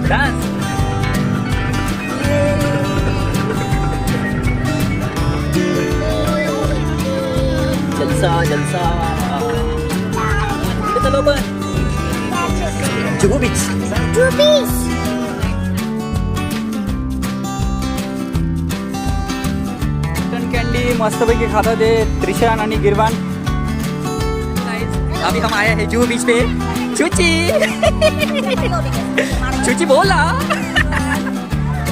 Dance जलसा जलसा चलो पण जुहू बीच कॅन्डी मस्तपैकी खातात ते त्रिशान आणि गिरवान. अभी हम आए हैं जुहू बीच पे. चुची चुची बोला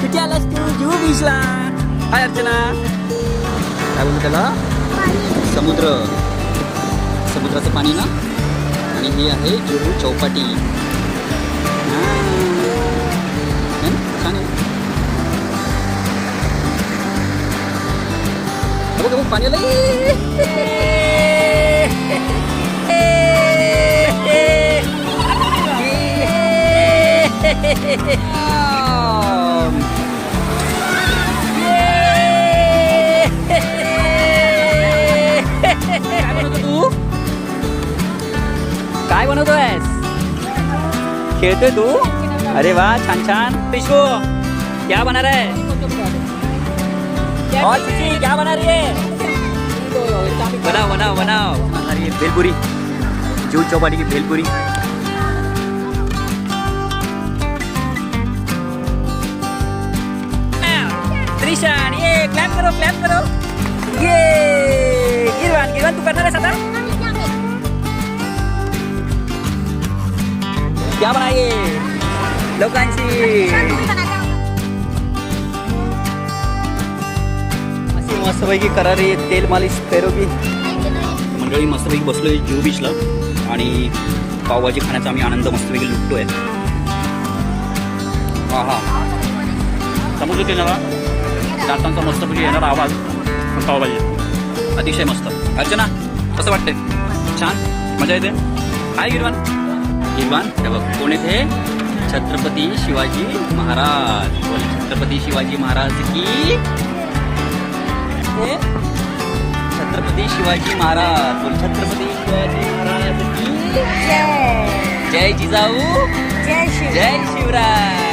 कुठे आलास तू जुहू बीचला. हाय अर्चना. काय बोलतो त्याला समुद्राचं पाणी ना. आणि ही आहे जुहू चौपाटी. छान आहे. बघ पाणी काय बनवतोयस. खेळतोय तू. अरे वा छान छान. पिशू क्या बना रहा है. और चुची क्या बना रही है. बनाओ बनाओ बनाओ. अरे भेलपुरी जुहू चौपाटी की भेलपुरी. त्रिशान ये क्लैप करो ये. गिरवान तू करणार आहेस आता. क्या बनाये लोकांची. अशी मस्तपैकी करारी तेल मालिश पेरोगी. मंडळी मस्तपैकी बसलोय जुहू बीचला आणि पावभाजी खाण्याचा आम्ही आनंद मस्तपैकी लुटतोय. हा हा समजू ते ना दातांचा मस्तपैकी येणारा आवाज. पावभाजी अतिशय मस्त. अर्चना कसं वाटतंय. छान मजा येते. हाय गिरवान. हे बघ कोण येते. छत्रपती शिवाजी महाराज. बोल छत्रपती शिवाजी महाराज की. छत्रपती शिवाजी महाराज. बोल छत्रपती शिवाजी महाराज की. जय जिजाऊ. जय शिवराय.